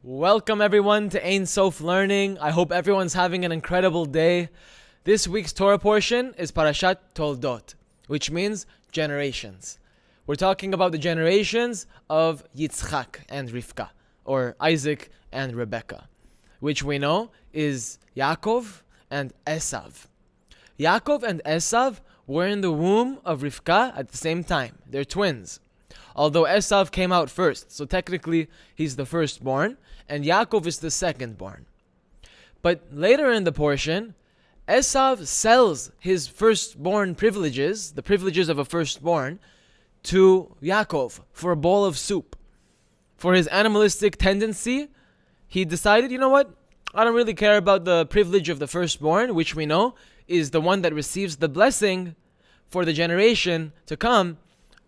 Welcome everyone to Ein Sof Learning. I hope everyone's having an incredible day. This week's Torah portion is Parashat Toldot, which means generations. We're talking about the generations of Yitzchak and Rivka, or Isaac and Rebecca, which we know is Yaakov and Esav. Yaakov and Esav were in the womb of Rivka at the same time. They're twins. Although Esav came out first, so technically he's the firstborn, and Yaakov is the secondborn. But later in the portion, Esav sells his firstborn privileges, the privileges of a firstborn, to Yaakov for a bowl of soup. For his animalistic tendency, he decided, you know what? I don't really care about the privilege of the firstborn, which we know is the one that receives the blessing for the generation to come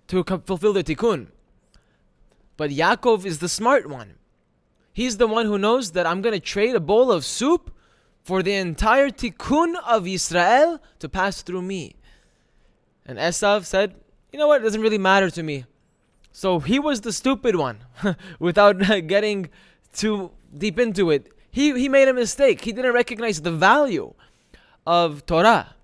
to fulfill the tikkun. But Yaakov is the smart one. He's the one who knows that I'm going to trade a bowl of soup for the entire tikkun of Yisrael to pass through me. And Esav said, you know what, it doesn't really matter to me. So he was the stupid one, without getting too deep into it. He made a mistake. He didn't recognize the value of Torah.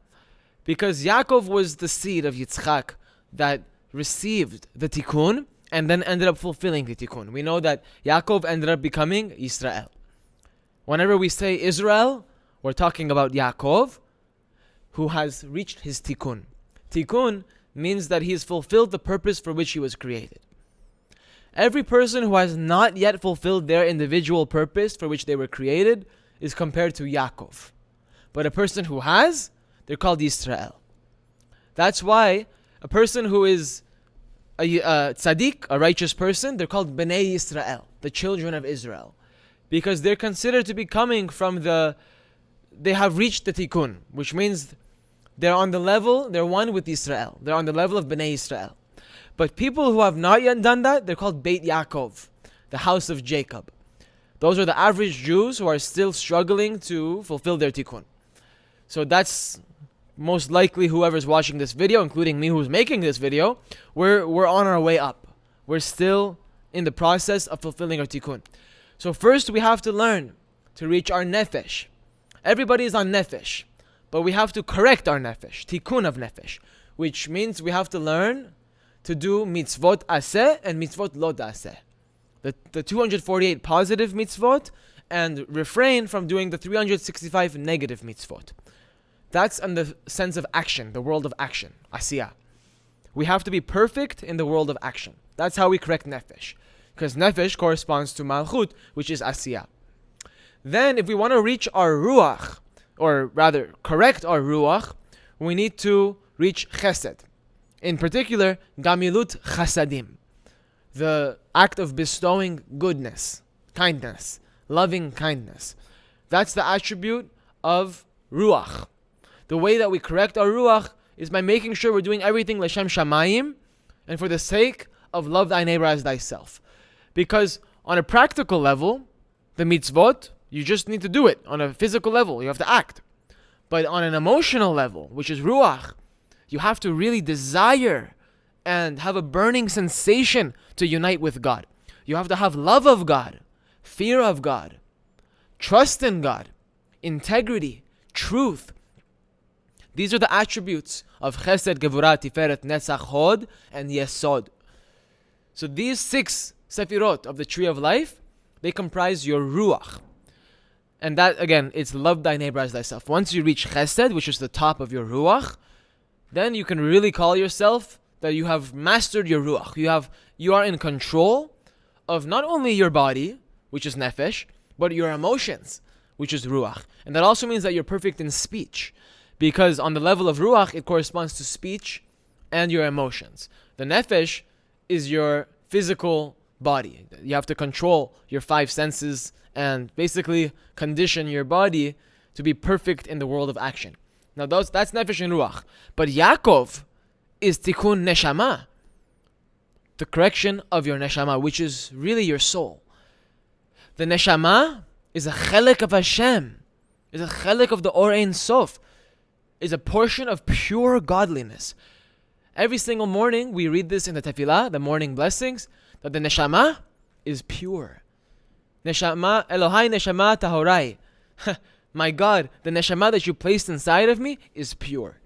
Because Yaakov was the seed of Yitzchak that received the tikkun and then ended up fulfilling the tikkun. We know that Yaakov ended up becoming Israel. Whenever we say Israel, we're talking about Yaakov, who has reached his tikkun. Tikkun means that he has fulfilled the purpose for which he was created. Every person who has not yet fulfilled their individual purpose for which they were created is compared to Yaakov. But a person who has, they're called Israel. That's why a person who is a tzaddik, a righteous person, they're called Bnei Yisrael, the children of Israel. Because they're considered to be coming from they have reached the tikkun, which means they're on the level, they're one with Israel. They're on the level of Bnei Israel. But people who have not yet done that, they're called Beit Yaakov, the house of Jacob. Those are the average Jews who are still struggling to fulfill their tikkun. So that's most likely whoever's watching this video, including me who's making this video, we're on our way up. We're still in the process of fulfilling our tikkun. So first we have to learn to reach our nefesh. Everybody is on nefesh, but we have to correct our nefesh, tikkun of nefesh, which means we have to learn to do mitzvot aseh and mitzvot lo aseh. The 248 positive mitzvot, and refrain from doing the 365 negative mitzvot. That's in the sense of action, the world of action, asiyah. We have to be perfect in the world of action. That's how we correct nefesh. Because nefesh corresponds to malchut, which is asiyah. Then, if we want to reach our ruach, or rather, correct our ruach, we need to reach chesed. In particular, gamilut chasadim. The act of bestowing goodness, kindness, loving kindness. That's the attribute of ruach. The way that we correct our ruach is by making sure we're doing everything l'shem shamayim and for the sake of love thy neighbor as thyself. Because on a practical level, the mitzvot, you just need to do it. On a physical level, you have to act. But on an emotional level, which is ruach, you have to really desire and have a burning sensation to unite with God. You have to have love of God, fear of God, trust in God, integrity, truth. These are the attributes of Chesed, Gevurah, Tiferet, Netzach, Hod, and Yesod. So these 6 sefirot of the tree of life, they comprise your ruach. And that, again, it's love thy neighbor as thyself. Once you reach Chesed, which is the top of your ruach, then you can really call yourself that you have mastered your ruach. You are in control of not only your body, which is nefesh, but your emotions, which is ruach. And that also means that you're perfect in speech. Because on the level of ruach, it corresponds to speech and your emotions. The nefesh is your physical body. You have to control your 5 senses and basically condition your body to be perfect in the world of action. Now that's nefesh and ruach. But Yaakov is tikkun neshama, the correction of your neshama, which is really your soul. The neshama is a chelek of Hashem, is a chelek of the Or Ein Sof, is a portion of pure godliness. Every single morning we read this in the tefillah, the morning blessings, that the neshama is pure. Neshama, Elohai neshama tahorai. My God, the neshama that you placed inside of me is pure.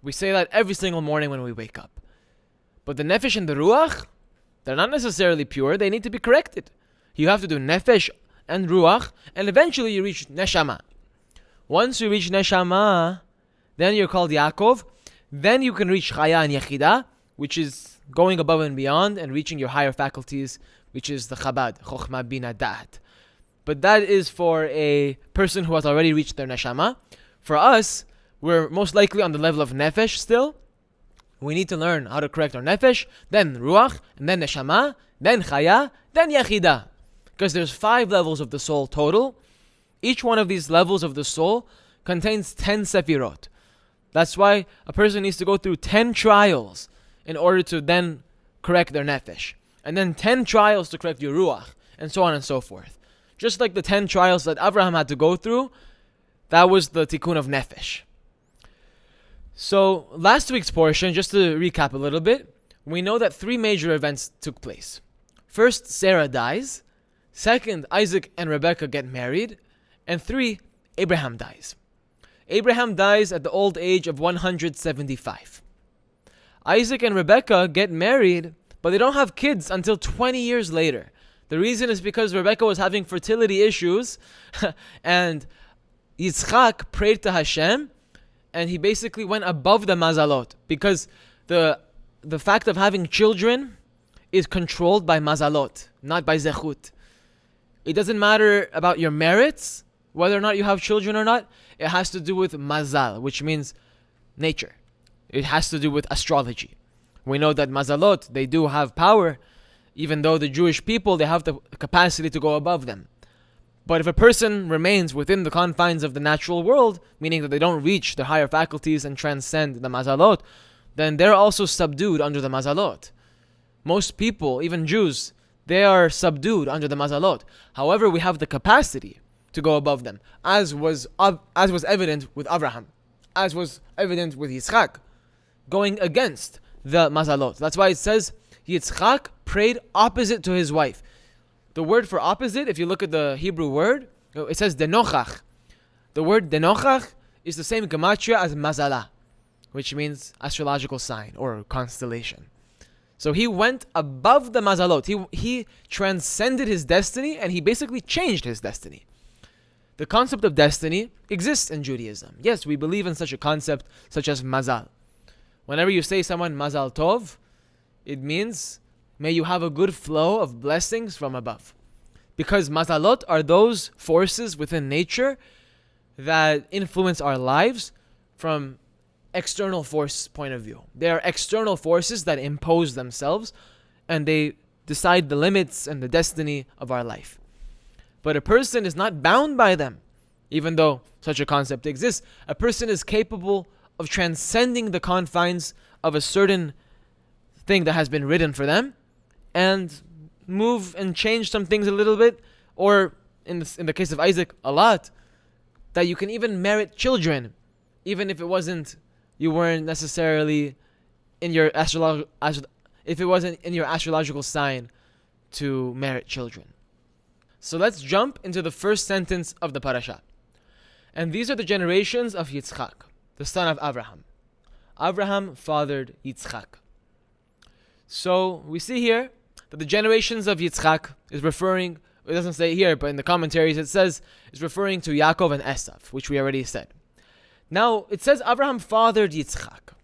We say that every single morning when we wake up. But the nefesh and the ruach, they're not necessarily pure. They need to be corrected. You have to do nefesh and ruach, and eventually you reach neshama. Once you reach neshama, then you're called Yaakov. Then you can reach chaya and yechida, which is going above and beyond and reaching your higher faculties, which is the Chabad, Chokhmah Bina Da'at. But that is for a person who has already reached their neshama. For us, we're most likely on the level of nefesh still. We need to learn how to correct our nefesh, then ruach, and then neshama, then chaya, then yechida. Because there's 5 levels of the soul total. Each one of these levels of the soul contains 10 sefirot. That's why a person needs to go through 10 trials in order to then correct their nefesh. And then 10 trials to correct your ruach, and so on and so forth. Just like the 10 trials that Abraham had to go through, that was the tikkun of nefesh. So, last week's portion, just to recap a little bit, we know that 3 major events took place. First, Sarah dies. Second, Isaac and Rebekah get married. And 3, Abraham dies. Abraham dies at the old age of 175. Isaac and Rebekah get married, but they don't have kids until 20 years later. The reason is because Rebekah was having fertility issues, and Yitzchak prayed to Hashem, and he basically went above the mazalot, because the fact of having children is controlled by mazalot, not by zechut. It doesn't matter about your merits, whether or not you have children or not. It has to do with mazal, which means nature. It has to do with astrology. We know that mazalot, they do have power, even though the Jewish people, they have the capacity to go above them. But if a person remains within the confines of the natural world, meaning that they don't reach the higher faculties and transcend the mazalot, then they're also subdued under the mazalot. Most people, even Jews, they are subdued under the mazalot. However, we have the capacity to go above them, as was evident with Abraham, as was evident with Yitzchak, going against the mazalot. That's why it says Yitzchak prayed opposite to his wife. The word for opposite, if you look at the Hebrew word, it says denochach. The word denochach is the same gematria as mazala, which means astrological sign or constellation. So he went above the mazalot. He transcended his destiny, and he basically changed his destiny. The concept of destiny exists in Judaism. Yes, we believe in such a concept such as mazal. Whenever you say someone mazal tov, it means may you have a good flow of blessings from above. Because mazalot are those forces within nature that influence our lives from external force point of view. They are external forces that impose themselves, and they decide the limits and the destiny of our life. But a person is not bound by them, even though such a concept exists. A person is capable of transcending the confines of a certain thing that has been written for them, and move and change some things a little bit, or in the case of Isaac, a lot, that you can even merit children, even if you weren't necessarily in your if it wasn't in your astrological sign to merit children. So let's jump into the first sentence of the Parashat. And these are the generations of Yitzchak, the son of Abraham. Abraham fathered Yitzchak. So we see here that the generations of Yitzchak is referring, it doesn't say here, but in the commentaries it says, is referring to Yaakov and Esav, which we already said. Now, it says Abraham fathered Yitzchak.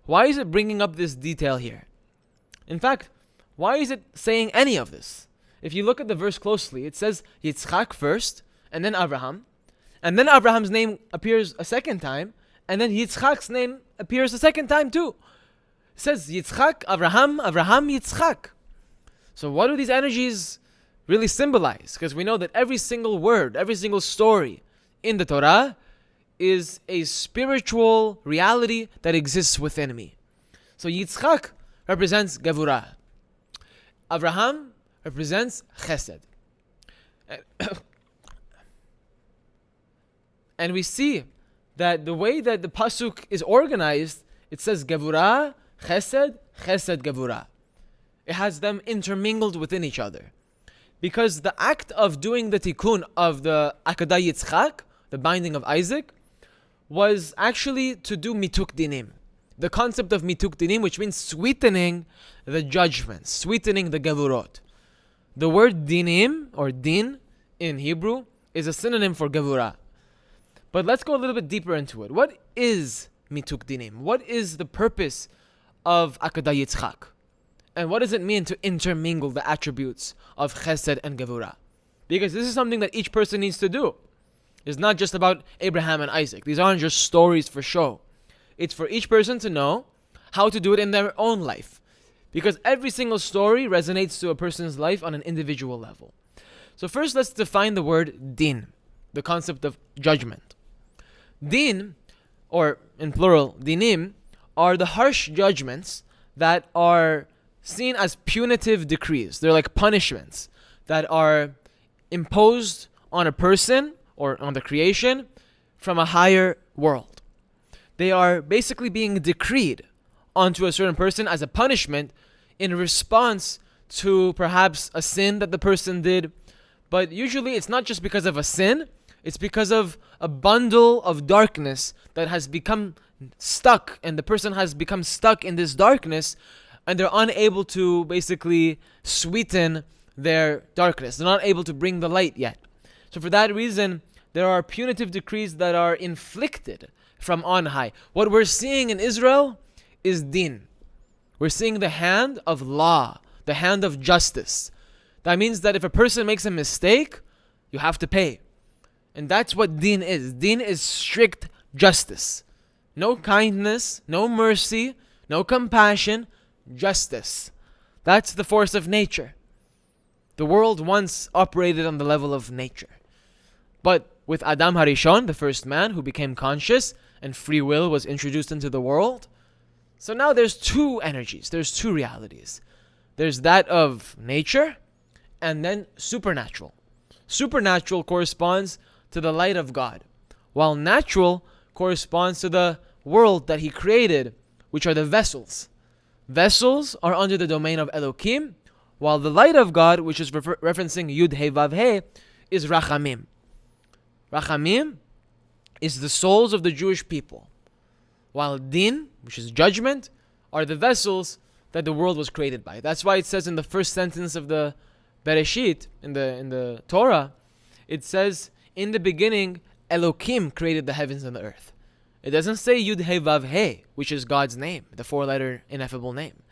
Why is it bringing up this detail here? In fact, why is it saying any of this? If you look at the verse closely, it says Yitzchak first, and then Abraham, and then Abraham's name appears a second time, and then Yitzchak's name appears a second time too. It says Yitzchak, Abraham, Abraham, Yitzchak. So what do these energies really symbolize? Because we know that every single word, every single story in the Torah is a spiritual reality that exists within me. So Yitzchak represents Gevurah. Abraham represents Chesed. And we see that the way that the Pasuk is organized, it says Gevurah, Chesed, Chesed, Gevurah. It has them intermingled within each other. Because the act of doing the tikkun of the Akadah Yitzchak, the binding of Isaac, was actually to do mituk dinim. The concept of mituk dinim, which means sweetening the judgments, sweetening the gevurot. The word dinim, or din, in Hebrew, is a synonym for gevurah. But let's go a little bit deeper into it. What is mituk dinim? What is the purpose of Akadah Yitzchak? And what does it mean to intermingle the attributes of chesed and gevurah? Because this is something that each person needs to do. It's not just about Abraham and Isaac. These aren't just stories for show. It's for each person to know how to do it in their own life. Because every single story resonates to a person's life on an individual level. So first, let's define the word din, the concept of judgment. Din, or in plural, dinim, are the harsh judgments that are seen as punitive decrees. They're like punishments that are imposed on a person or on the creation from a higher world. They are basically being decreed onto a certain person as a punishment in response to perhaps a sin that the person did. But usually it's not just because of a sin, it's because of a bundle of darkness that has become stuck, and the person has become stuck in this darkness, and they're unable to basically sweeten their darkness. They're not able to bring the light yet. So for that reason, there are punitive decrees that are inflicted from on high. What we're seeing in Israel is din. We're seeing the hand of law, the hand of justice. That means that if a person makes a mistake, you have to pay. And that's what din is. Din is strict justice. No kindness, no mercy, no compassion, justice. That's the force of nature. The world once operated on the level of nature. But with Adam Harishon, the first man who became conscious, and free will was introduced into the world, so now there's two energies, there's two realities. There's that of nature, and then supernatural. Supernatural corresponds to the light of God, while natural corresponds to the world that He created, which are the vessels. Vessels are under the domain of Elokim, while the light of God, which is referencing Yud He Vav He, is Rachamim. Rachamim is the souls of the Jewish people, while Din, which is judgment, are the vessels that the world was created by. That's why it says in the first sentence of the Bereshit, in the Torah, it says, in the beginning, Elokim created the heavens and the earth. It doesn't say Yud He Vav He, which is God's name, the 4-letter ineffable name.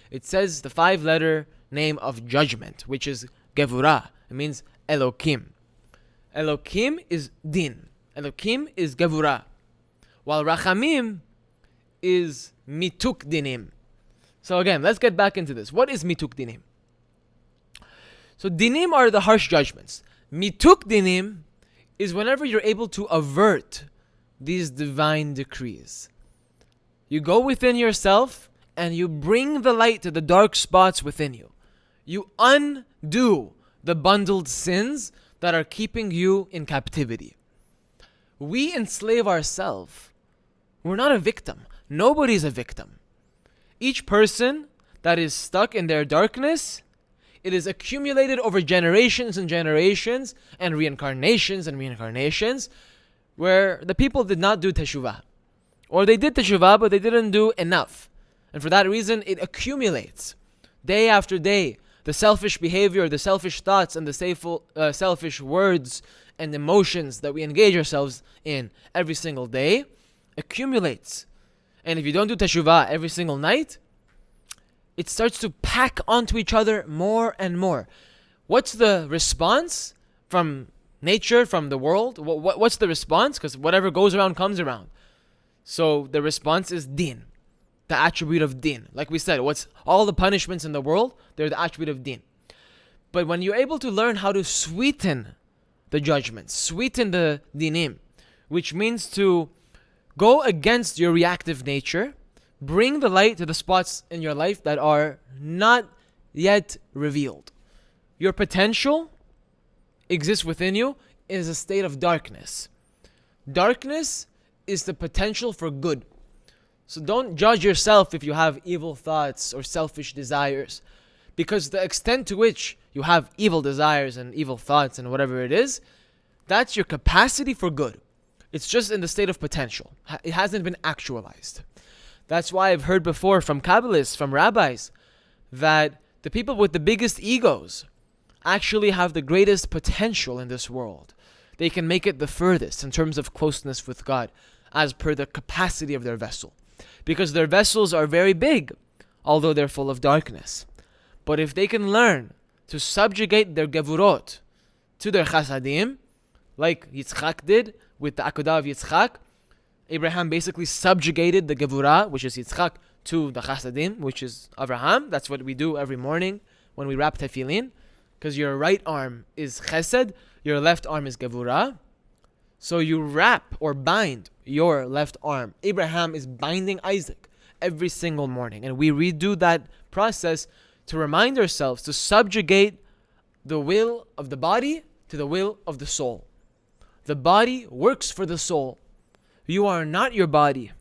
It says the 5-letter name of judgment, which is Gevurah. It means Elokim. Elokim is Din. Elokim is Gevurah. While Rachamim is Mituk Dinim. So again, let's get back into this. What is Mituk Dinim? So Dinim are the harsh judgments. Mituk Dinim is whenever you're able to avert these divine decrees. You go within yourself and you bring the light to the dark spots within you. You undo the bundled sins that are keeping you in captivity. We enslave ourselves. We're not a victim. Nobody's a victim. Each person that is stuck in their darkness, it is accumulated over generations and generations and reincarnations, where the people did not do teshuvah. Or they did teshuvah, but they didn't do enough. And for that reason, it accumulates. Day after day, the selfish behavior, the selfish thoughts, and the selfish words and emotions that we engage ourselves in every single day accumulates. And if you don't do teshuvah every single night, it starts to pack onto each other more and more. What's the response from nature, from the world? What's the response? Because whatever goes around comes around. So the response is din, the attribute of din. Like we said, what's all the punishments in the world? They're the attribute of din. But when you're able to learn how to sweeten the judgments, sweeten the dinim, which means to go against your reactive nature, bring the light to the spots in your life that are not yet revealed. Your potential exists within you is a state of darkness. Darkness is the potential for good. So don't judge yourself if you have evil thoughts or selfish desires, Because the extent to which you have evil desires and evil thoughts and whatever it is, that's your capacity for good. It's just in the state of potential. It hasn't been actualized. That's why I've heard before from Kabbalists, from rabbis, that the people with the biggest egos actually have the greatest potential in this world. They can make it the furthest in terms of closeness with God, as per the capacity of their vessel. Because their vessels are very big, although they're full of darkness. But if they can learn to subjugate their gevurot to their chasadim, like Yitzchak did with the Akedah of Yitzchak, Abraham basically subjugated the gevurah, which is Yitzchak, to the chasadim, which is Abraham. That's what we do every morning when we wrap tefillin. Because your right arm is chesed, your left arm is gevurah. So you wrap or bind your left arm. Abraham is binding Isaac every single morning. And we redo that process to remind ourselves to subjugate the will of the body to the will of the soul. The body works for the soul. You are not your body.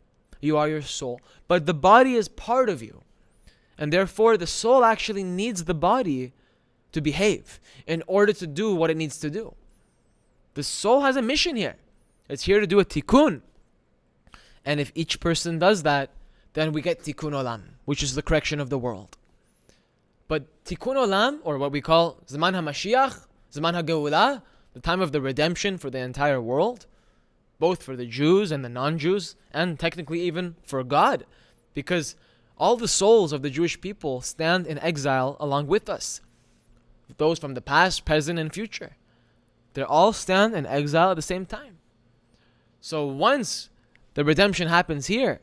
You are your soul. But the body is part of you. And therefore, the soul actually needs the body to behave in order to do what it needs to do. The soul has a mission here. It's here to do a tikkun. And if each person does that, then we get tikkun olam, which is the correction of the world. But tikkun olam, or what we call zaman ha-mashiach, zaman ha-geulah, the time of the redemption for the entire world, both for the Jews and the non-Jews, and technically even for God, because all the souls of the Jewish people stand in exile along with us. Those from the past, present, and future. They all stand in exile at the same time. So once the redemption happens here,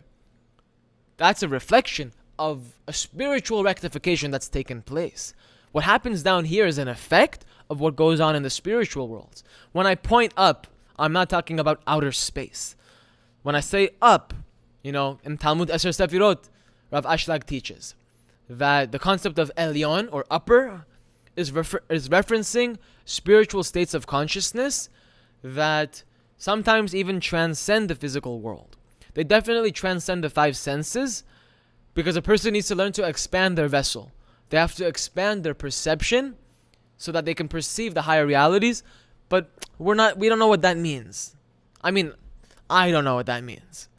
that's a reflection of a spiritual rectification that's taken place. What happens down here is an effect of what goes on in the spiritual world. When I point up, I'm not talking about outer space. When I say up, in Talmud Eser Sefirot, Rav Ashlag teaches that the concept of Elyon, or upper, is referencing spiritual states of consciousness that sometimes even transcend the physical world. They definitely transcend the five senses, because a person needs to learn to expand their vessel. They have to expand their perception so that they can perceive the higher realities, but we don't know what that means. I don't know what that means.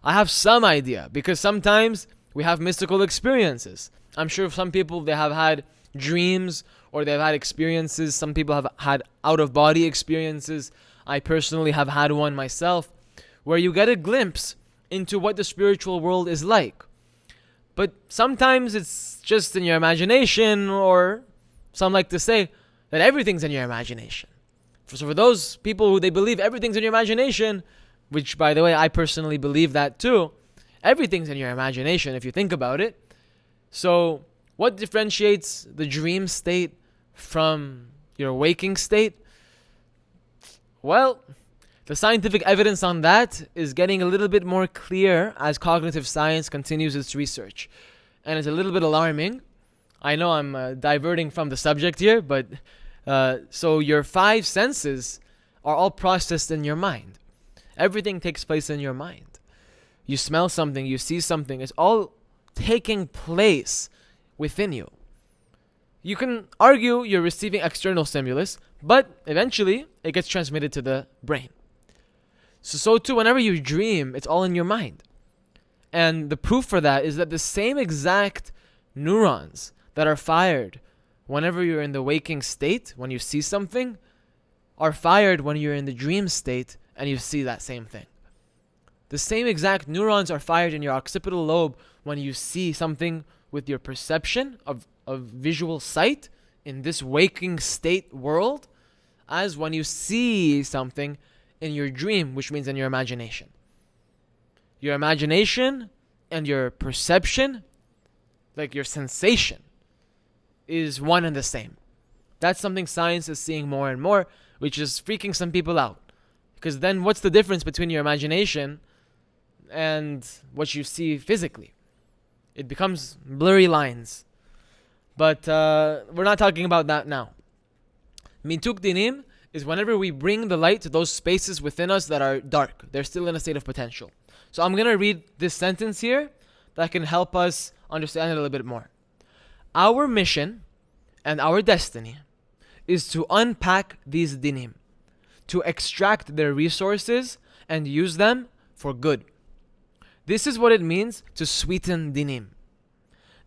I have some idea, because sometimes we have mystical experiences. I'm sure some people, they have had dreams, or they've had experiences. Some people have had out-of-body experiences. I personally have had one myself, where you get a glimpse into what the spiritual world is like. But sometimes it's just in your imagination, or some like to say that everything's in your imagination. So for those people who they believe everything's in your imagination, which by the way, I personally believe that too, everything's in your imagination if you think about it. So what differentiates the dream state from your waking state? Well, the scientific evidence on that is getting a little bit more clear as cognitive science continues its research. And it's a little bit alarming. I know I'm diverting from the subject here, but so your five senses are all processed in your mind. Everything takes place in your mind. You smell something, you see something, it's all taking place within you. You can argue you're receiving external stimulus, but eventually it gets transmitted to the brain. So too, whenever you dream, it's all in your mind. And the proof for that is that the same exact neurons that are fired whenever you're in the waking state, when you see something, are fired when you're in the dream state and you see that same thing. The same exact neurons are fired in your occipital lobe when you see something with your perception of visual sight in this waking state world, as when you see something in your dream, which means in your imagination. Your imagination and your perception, like your sensation, is one and the same. That's something science is seeing more and more, which is freaking some people out. Because then what's the difference between your imagination and what you see physically? It becomes blurry lines. But we're not talking about that now. Mintuk dinim is whenever we bring the light to those spaces within us that are dark. They're still in a state of potential. So I'm going to read this sentence here that can help us understand it a little bit more. Our mission and our destiny is to unpack these dinim, to extract their resources and use them for good. This is what it means to sweeten dinim.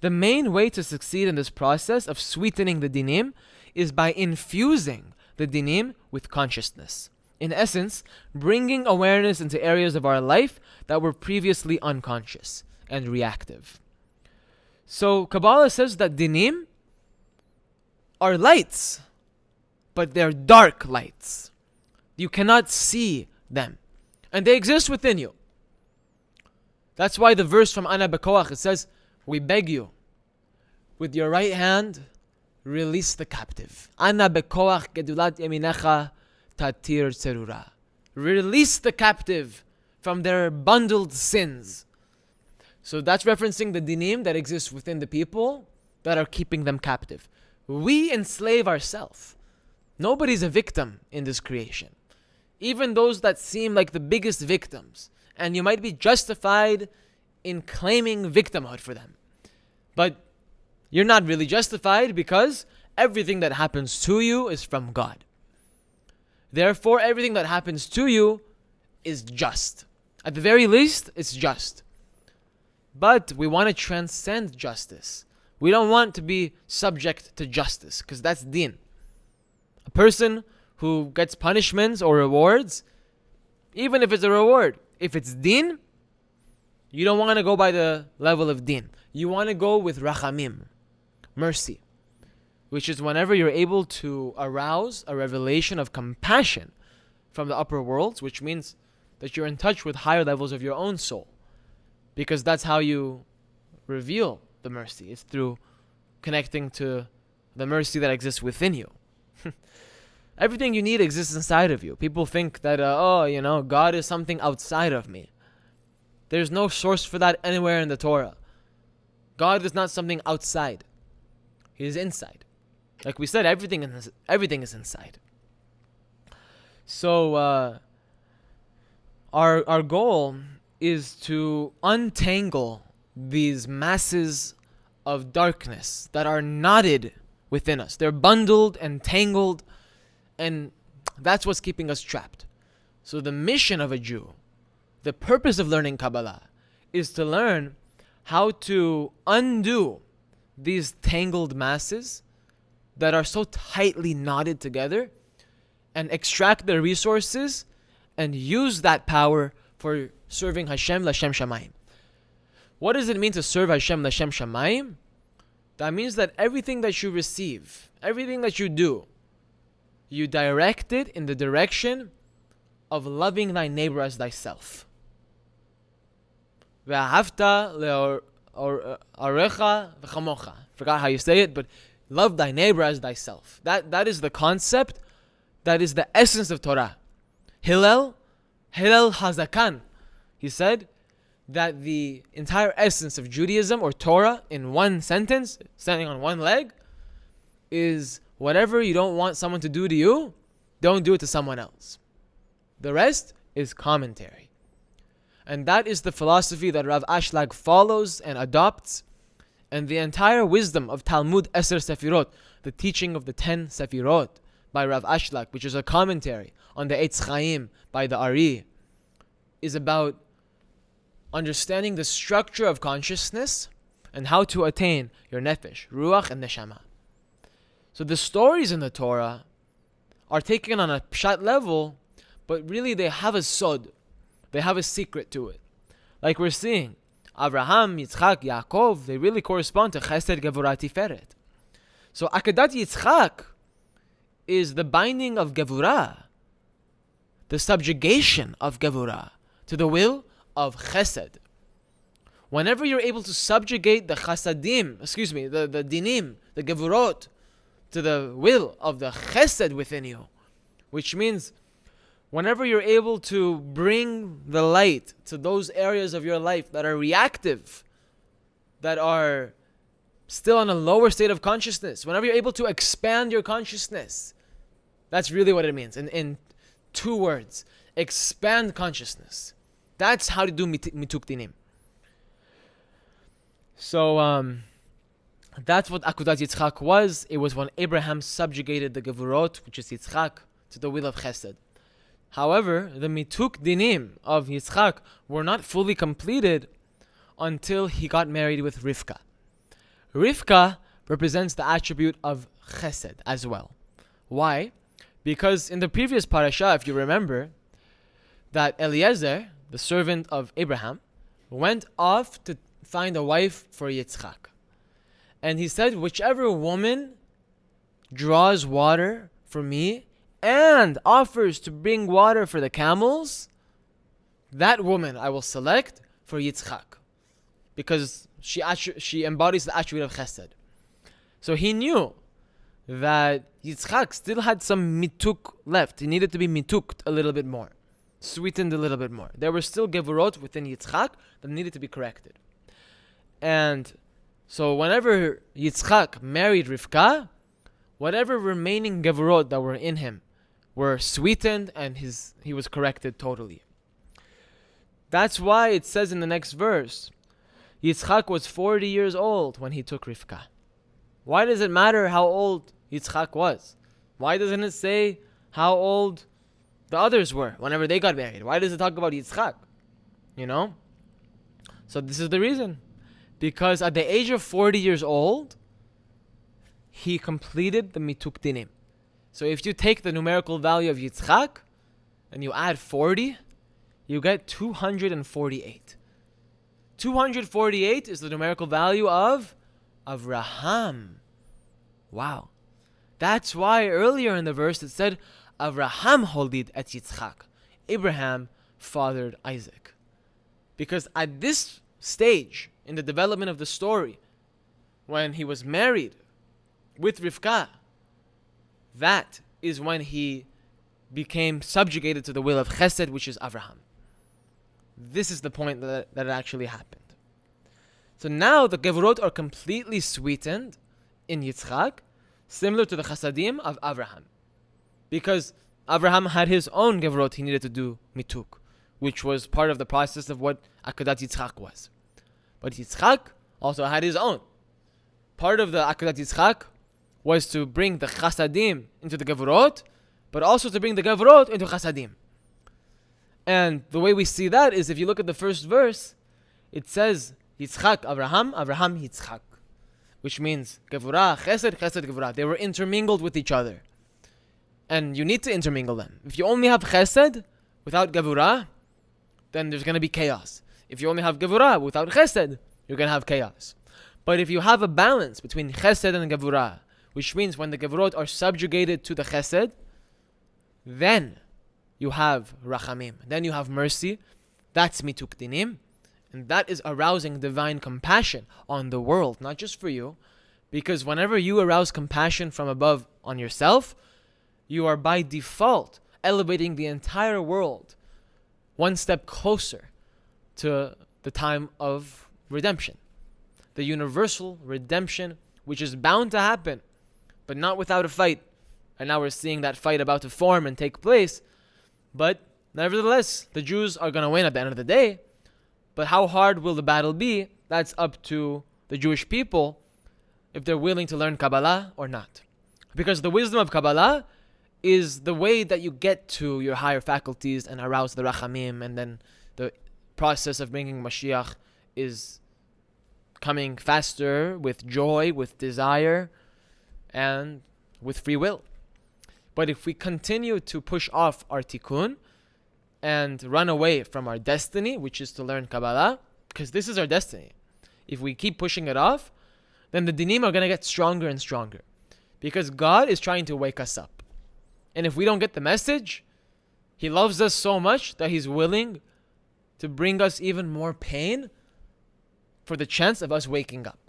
The main way to succeed in this process of sweetening the dinim is by infusing the dinim with consciousness. In essence, bringing awareness into areas of our life that were previously unconscious and reactive. So Kabbalah says that dinim are lights, but they're dark lights. You cannot see them, and they exist within you. That's why the verse from Ana Bekoach, it says, we beg you, with your right hand, release the captive. Ana Bekoach gedulat yaminecha tatir tzerura. Release the captive from their bundled sins. So that's referencing the dinim that exist within the people that are keeping them captive. We enslave ourselves. Nobody's a victim in this creation. Even those that seem like the biggest victims. And you might be justified in claiming victimhood for them. But you're not really justified because everything that happens to you is from God. Therefore, everything that happens to you is just. At the very least, it's just. But we want to transcend justice. We don't want to be subject to justice because that's din. A person who gets punishments or rewards, even if it's a reward, if it's din, you don't want to go by the level of din. You want to go with rachamim, mercy, which is whenever you're able to arouse a revelation of compassion from the upper worlds, which means that you're in touch with higher levels of your own soul. Because that's how you reveal the mercy. It's through connecting to the mercy that exists within you. Everything you need exists inside of you. People think that, God is something outside of me. There's no source for that anywhere in the Torah. God is not something outside. He is inside. Like we said, everything is inside. So, our goal is to untangle these masses of darkness that are knotted within us. They're bundled and tangled, and that's what's keeping us trapped. So the mission of a Jew, the purpose of learning Kabbalah, is to learn how to undo these tangled masses that are so tightly knotted together and extract their resources and use that power for serving Hashem L'Shem Shamayim. What does it mean to serve Hashem L'Shem Shamayim? That means that everything that you receive, everything that you do, you direct it in the direction of loving thy neighbor as thyself. Ve'ahavta le'orecha v'chamocha. Forgot how you say it, but love thy neighbor as thyself. That is the concept. That is the essence of Torah. Hillel Hazakan, he said that the entire essence of Judaism or Torah in one sentence, standing on one leg, is whatever you don't want someone to do to you, don't do it to someone else. The rest is commentary. And that is the philosophy that Rav Ashlag follows and adopts. And the entire wisdom of Talmud Eser Sefirot, the teaching of the 10 Sefirot by Rav Ashlag, which is a commentary on the Eitz Chaim by the Ari, is about understanding the structure of consciousness and how to attain your nefesh, ruach, and neshama. So the stories in the Torah are taken on a pshat level, but really they have a sod. They have a secret to it. Like we're seeing, Abraham, Yitzchak, Yaakov, they really correspond to Chesed, Gevurah, Tiferet. So Akedat Yitzchak is the binding of Gevurah, the subjugation of Gevurah to the will of Chesed. Whenever you're able to subjugate the Chasadim, the Dinim, the Gevurot, to the will of the Chesed within you, which means whenever you're able to bring the light to those areas of your life that are reactive, that are still in a lower state of consciousness, whenever you're able to expand your consciousness, that's really what it means. In 2 words, expand consciousness. That's how to do mituk dinim. So, That's what Akudat Yitzchak was. It was when Abraham subjugated the Gevurot, which is Yitzchak, to the will of Chesed. However, the mituk dinim of Yitzchak were not fully completed until he got married with Rivka. Rivka represents the attribute of Chesed as well. Why? Because in the previous parasha, if you remember, that Eliezer, the servant of Abraham, went off to find a wife for Yitzchak. And he said, whichever woman draws water for me and offers to bring water for the camels, that woman I will select for Yitzchak. Because she embodies the attribute of Chesed. So he knew that Yitzchak still had some mituk left. He needed to be mitukt a little bit more. Sweetened a little bit more. There were still gevurot within Yitzchak that needed to be corrected. And so whenever Yitzchak married Rivka, whatever remaining gevurot that were in him were sweetened and he was corrected totally. That's why it says in the next verse, Yitzchak was 40 years old when he took Rivka. Why does it matter how old Yitzchak was? Why doesn't it say how old the others were whenever they got married? Why does it talk about Yitzchak? You know? So this is the reason. Because at the age of 40 years old, he completed the mituk dinim. So if you take the numerical value of Yitzchak and you add 40, you get 248. 248 is the numerical value of Avraham. Wow. That's why earlier in the verse it said, Avraham holid et Yitzchak. Abraham fathered Isaac. Because at this stage in the development of the story, when he was married with Rivka, that is when he became subjugated to the will of Chesed, which is Avraham. This is the point that it actually happened. So now the Gevurot are completely sweetened in Yitzchak, similar to the Chasadim of Avraham. Because Avraham had his own Gevurot he needed to do mituk, which was part of the process of what Akudat Yitzchak was. But Yitzchak also had his own. Part of the Akudat Yitzchak was to bring the Chasadim into the Gevurot, but also to bring the Gevurot into Chasadim. And the way we see that is if you look at the first verse, it says Yitzchak Avraham, Avraham Yitzchak, which means Gevurah, Chesed, Chesed, Gevurah. They were intermingled with each other. And you need to intermingle them. If you only have Chesed without Gevurah, then there's going to be chaos. If you only have Gevurah without Chesed, you're going to have chaos. But if you have a balance between Chesed and Gevurah, which means when the Gevurot are subjugated to the Chesed, then you have Rachamim. Then you have mercy. That's mituk dinim. And that is arousing divine compassion on the world, not just for you. Because whenever you arouse compassion from above on yourself, you are by default elevating the entire world one step closer to the time of redemption. The universal redemption, which is bound to happen, but not without a fight. And now we're seeing that fight about to form and take place. But nevertheless, the Jews are going to win at the end of the day. But how hard will the battle be? That's up to the Jewish people if they're willing to learn Kabbalah or not. Because the wisdom of Kabbalah is the way that you get to your higher faculties and arouse the Rachamim, and then the process of bringing Mashiach is coming faster with joy, with desire, and with free will. But if we continue to push off our tikkun and run away from our destiny, which is to learn Kabbalah, because this is our destiny, if we keep pushing it off, then the dinim are going to get stronger and stronger. Because God is trying to wake us up. And if we don't get the message, He loves us so much that He's willing to bring us even more pain for the chance of us waking up.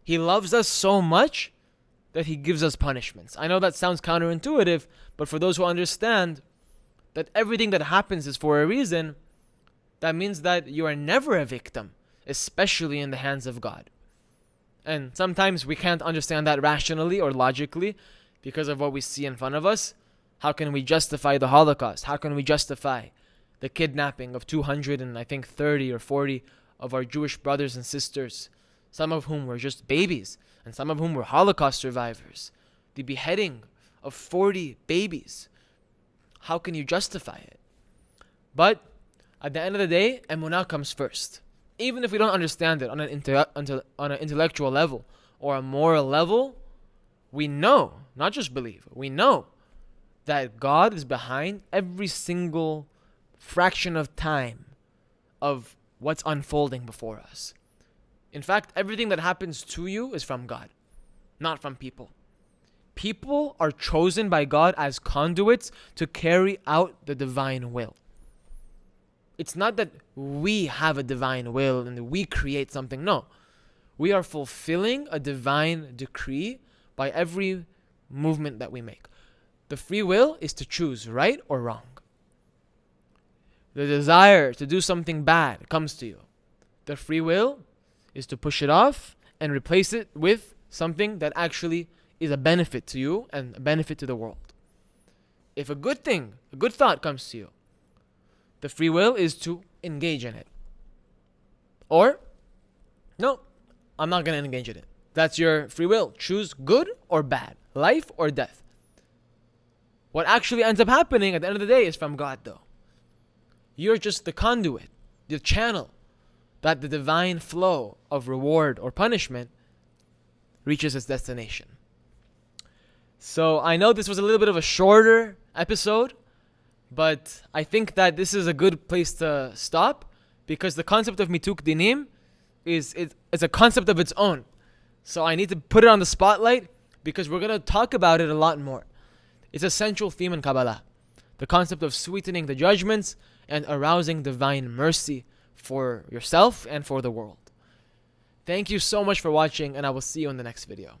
He loves us so much that He gives us punishments. I know that sounds counterintuitive, but for those who understand that everything that happens is for a reason, that means that you are never a victim, especially in the hands of God. And sometimes we can't understand that rationally or logically because of what we see in front of us. How can we justify the Holocaust? How can we justify the kidnapping of 230 or 40 of our Jewish brothers and sisters, some of whom were just babies and some of whom were Holocaust survivors, the beheading of 40 babies. How can you justify it? But at the end of the day, emunah comes first. Even if we don't understand it on an intellectual level or a moral level, we know, not just believe, we know that God is behind every single fraction of time of what's unfolding before us. In fact, everything that happens to you is from God, not from people. People are chosen by God as conduits to carry out the divine will. It's not that we have a divine will and we create something. No. We are fulfilling a divine decree by every movement that we make. The free will is to choose right or wrong. The desire to do something bad comes to you. The free will is to push it off and replace it with something that actually is a benefit to you and a benefit to the world. If a good thing, a good thought comes to you, the free will is to engage in it. Or, no, I'm not going to engage in it. That's your free will. Choose good or bad, life or death. What actually ends up happening at the end of the day is from God, though. You're just the conduit, the channel that the divine flow of reward or punishment reaches its destination. So I know this was a little bit of a shorter episode, but I think that this is a good place to stop because the concept of mituk dinim is a concept of its own. So I need to put it on the spotlight because we're going to talk about it a lot more. It's a central theme in Kabbalah. The concept of sweetening the judgments and arousing divine mercy for yourself and for the world. Thank you so much for watching, and I will see you in the next video.